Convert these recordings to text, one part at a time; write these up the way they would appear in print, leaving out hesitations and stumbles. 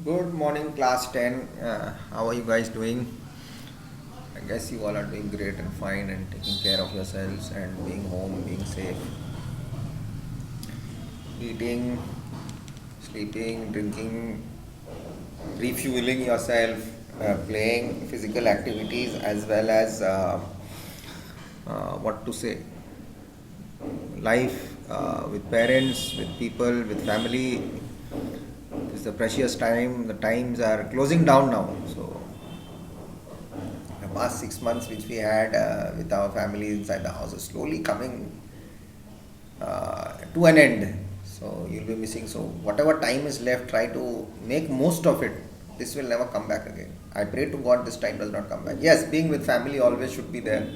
Good morning, class 10. How are you guys doing? I guess you all are doing great and fine and taking care of yourselves and being home, being safe, eating, sleeping, drinking, refueling yourself, playing physical activities as well as what to say, life with parents, with people, with family. It's a precious time. The times are closing down now. So the past 6 months which we had with our family inside the house is slowly coming to an end. So you'll be missing. So whatever time is left, try to make most of it. This will never come back again. I pray to God this time does not come back. Yes, being with family always should be there.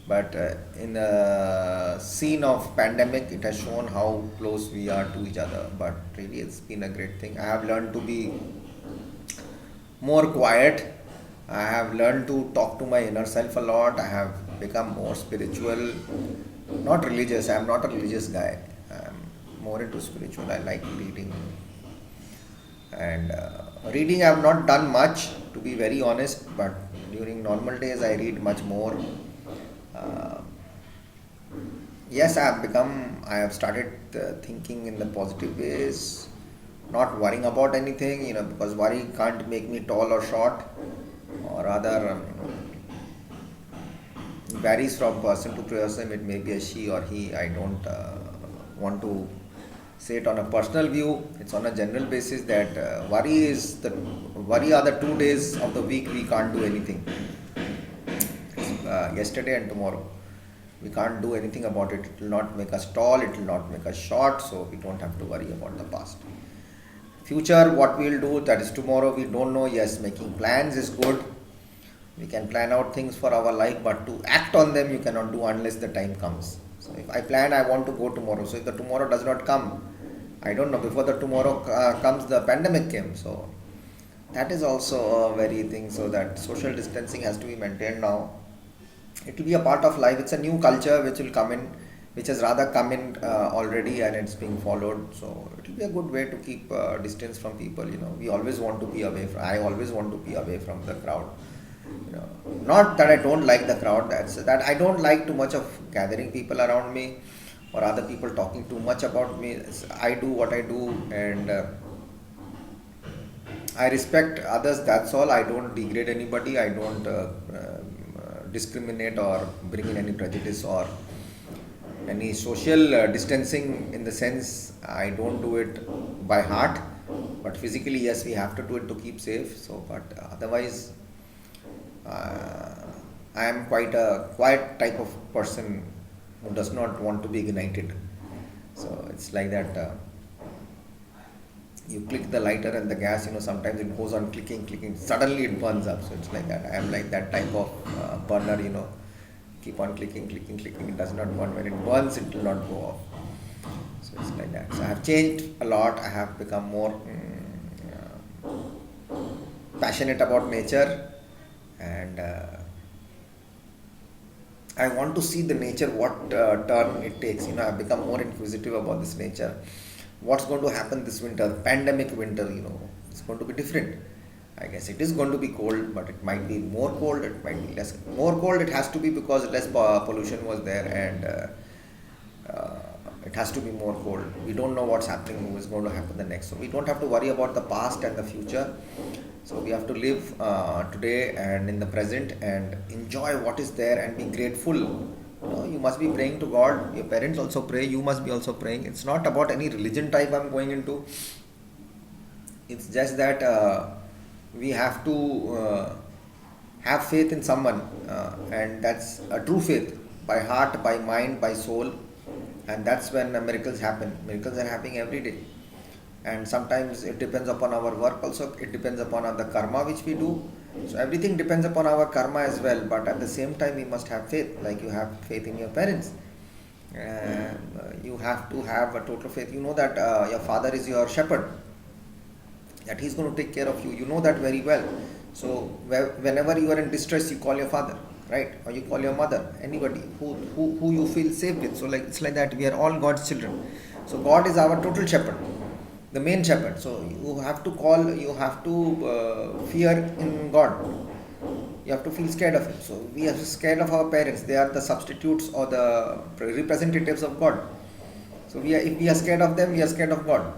But in the scene of pandemic, it has shown how close we are to each other. But really, it's been a great thing. I have learned to be more quiet. I have learned to talk to my inner self a lot. I have become more spiritual, not religious. I am not a religious guy. I'm more into spiritual. I like reading. And reading, I have not done much, to be very honest, but during normal days, I read much more. Uh, yes, I have started thinking in the positive ways, not worrying about anything, because worry can't make me tall or short, or rather, varies from person to person. It may be a she or he. I don't want to say it on a personal view. It's on a general basis that worry are the 2 days of the week we can't do anything. Yesterday and tomorrow. We can't do anything about it. It will not make us tall, it will not make us short, so we don't have to worry about the past. Future, what we will do, that is tomorrow, we don't know. Yes, making plans is good. We can plan out things for our life, but to act on them, you cannot do unless the time comes. So, if I plan, I want to go tomorrow. So, if the tomorrow does not come, I don't know. Before the tomorrow comes, the pandemic came. So, that is also a very thing. So, that social distancing has to be maintained now. It will be a part of life. It's a new culture which will come in, which has rather come in already, and it's being followed. So it will be a good way to keep distance from people. We always want to be away from. I always want to be away from the crowd. Not that I don't like the crowd. That's that I don't like too much of gathering people around me, or other people talking too much about me. I do what I do, and I respect others. That's all. I don't degrade anybody. I don't discriminate or bring in any prejudice or any social distancing, in the sense I don't do it by heart, but physically, yes, we have to do it to keep safe. So, but otherwise, uh, I am quite a quiet type of person who does not want to be ignited. So it's like that. You click the lighter and the gas, sometimes it goes on clicking, clicking, suddenly it burns up. So it's like that. I am like that type of burner, keep on clicking, clicking, clicking. It does not burn. When it burns, it will not go off. So it's like that. So I have changed a lot. I have become more passionate about nature, and I want to see the nature, what turn it takes. I've become more inquisitive about this nature. What's going to happen this winter? Pandemic winter, it's going to be different. I guess it is going to be cold, but it might be more cold, it might be less. More cold, it has to be because less pollution was there, and it has to be more cold. We don't know what's happening, what's going to happen the next. So we don't have to worry about the past and the future. So we have to live today and in the present and enjoy what is there and be grateful. You must be praying to God. Your parents also pray. You must be also praying. It's not about any religion type I'm going into. It's just that we have to have faith in someone, and that's a true faith, by heart, by mind, by soul, and that's when miracles happen. Miracles are happening every day, and sometimes it depends upon our work also. It depends upon the karma which we do. So everything depends upon our karma as well, but at the same time we must have faith, like you have faith in your parents. You have to have a total faith. You know that your father is your shepherd, that he's going to take care of you. You know that very well. So whenever you are in distress, you call your father, right? Or you call your mother, anybody who you feel safe with. So like it's like that. We are all God's children. So God is our total shepherd. the main shepherd. So you have to fear in God. You have to feel scared of him. So we are scared of our parents. They are the substitutes or the representatives of God. So if we are scared of them, we are scared of God,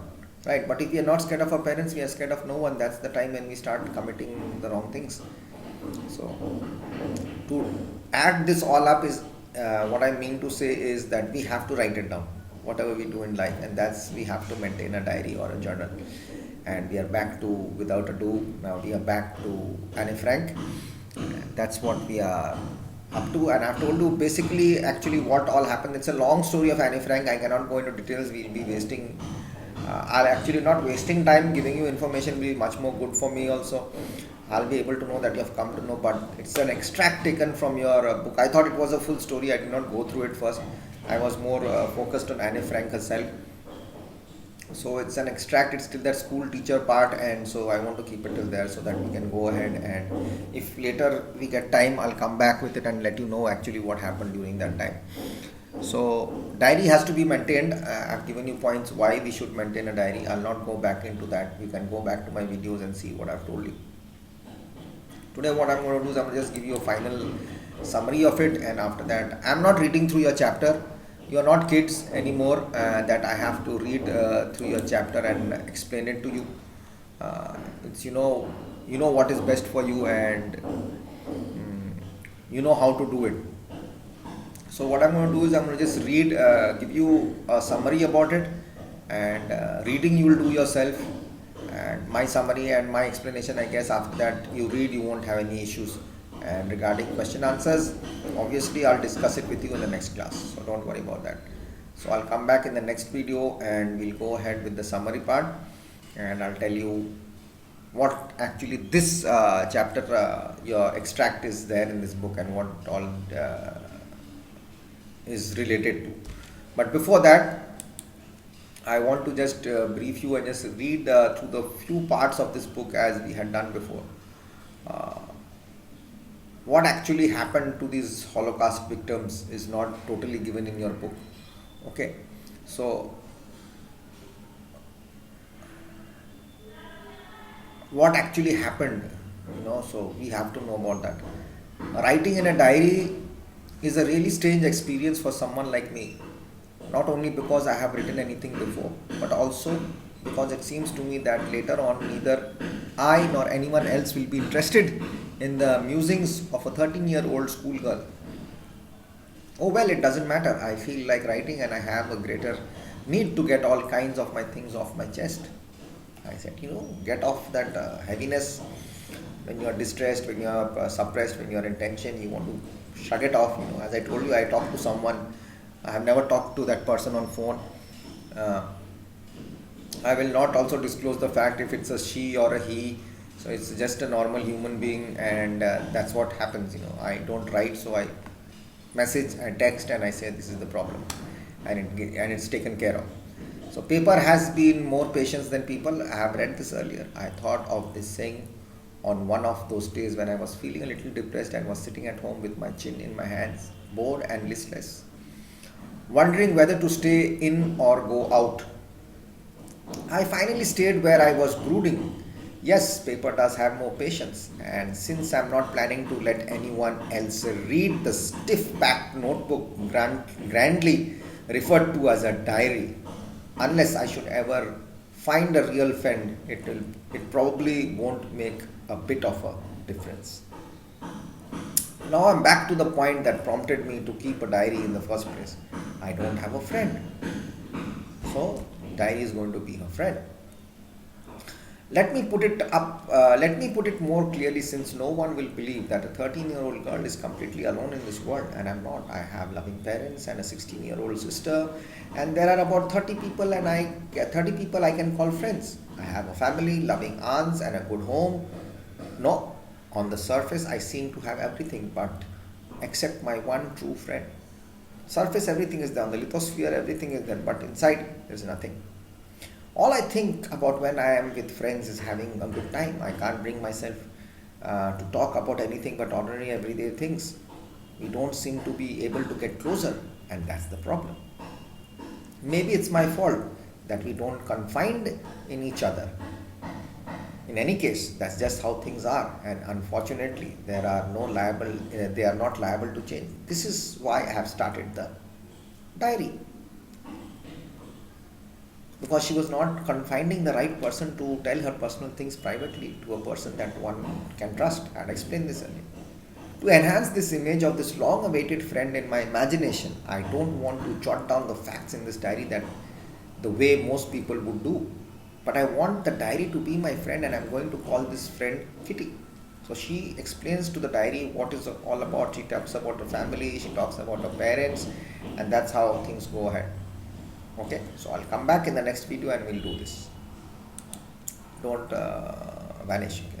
right? But if we are not scared of our parents, we are scared of no one. That's the time when we start committing the wrong things. So to add this all up is what I mean to say is that we have to write it down, whatever we do in life, and that's we have to maintain a diary or a journal. And we are back to without ado. Now we are back to Anne Frank. That's what we are up to, and I've told you basically actually what all happened. It's a long story of Anne Frank. I cannot go into details. We'll be wasting. I'll actually not wasting time. Giving you information will be much more good for me also. I'll be able to know that you have come to know, but it's an extract taken from your book. I thought it was a full story. I did not go through it first. I was more focused on Anne Frank herself. So it's an extract. It's still that school teacher part, and so I want to keep it till there so that we can go ahead, and if later we get time, I'll come back with it and let you know actually what happened during that time. So diary has to be maintained. I've given you points why we should maintain a diary. I'll not go back into that. You can go back to my videos and see what I've told you. Today what I'm going to do is I'm going to just give you a final summary of it, and after that I'm not reading through your chapter. You are not kids anymore that I have to read through your chapter and explain it to you. It's you know what is best for you, and you know how to do it. So what I'm going to do is I'm going to just read, give you a summary about it, and reading you will do yourself, and my summary and my explanation, I guess after that you read, you won't have any issues. And regarding question answers, obviously I'll discuss it with you in the next class, so don't worry about that. So I'll come back in the next video and we'll go ahead with the summary part, and I'll tell you what actually this chapter, your extract is there in this book, and what all is related to. But before that, I want to just brief you and just read through the few parts of this book as we had done before. What actually happened to these Holocaust victims is not totally given in your book. Okay, so what actually happened, so we have to know about that. Writing in a diary is a really strange experience for someone like me, not only because I have written anything before, but also because it seems to me that later on neither I nor anyone else will be interested in the musings of a 13-year-old schoolgirl. Oh well, it doesn't matter. I feel like writing and I have a greater need to get all kinds of my things off my chest. I said, get off that heaviness. When you are distressed, when you are suppressed, when you are in tension, you want to shrug it off. As I told you, I talked to someone. I have never talked to that person on phone. I will not also disclose the fact if it's a she or a he. So it's just a normal human being, and that's what happens. I don't write, so I message, I text, and I say this is the problem, and it's taken care of. So paper has been more patience than people. I have read this earlier. I thought of this saying on one of those days when I was feeling a little depressed and was sitting at home with my chin in my hands, bored and listless, wondering whether to stay in or go out. I finally stayed where I was brooding. Yes, paper does have more patience, and since I'm not planning to let anyone else read the stiff-backed notebook grandly referred to as a diary, unless I should ever find a real friend, it probably won't make a bit of a difference. Now I'm back to the point that prompted me to keep a diary in the first place. I don't have a friend, so diary is going to be her friend. Let me put it more clearly, since no one will believe that a 13-year-old girl is completely alone in this world, and I'm not. I have loving parents and a 16-year-old sister, and there are about 30 people I can call friends. I have a family, loving aunts, and a good home. No, on the surface I seem to have everything, but except my one true friend. Surface everything is there, on the lithosphere everything is there, but inside there's nothing. All I think about when I am with friends is having a good time. I can't bring myself to talk about anything but ordinary everyday things. We don't seem to be able to get closer, and that's the problem. Maybe it's my fault that we don't confine in each other. In any case, that's just how things are, and unfortunately, they are not liable to change. This is why I have started the diary, because she was not confining the right person to tell her personal things privately to a person that one can trust. I had explained this earlier. To enhance this image of this long awaited friend in my imagination, I don't want to jot down the facts in this diary that the way most people would do. But I want the diary to be my friend, and I'm going to call this friend Kitty. So she explains to the diary what is all about. She talks about her family, she talks about her parents, and that's how things go ahead. Okay, so I'll come back in the next video and we'll do this. Don't vanish. Okay?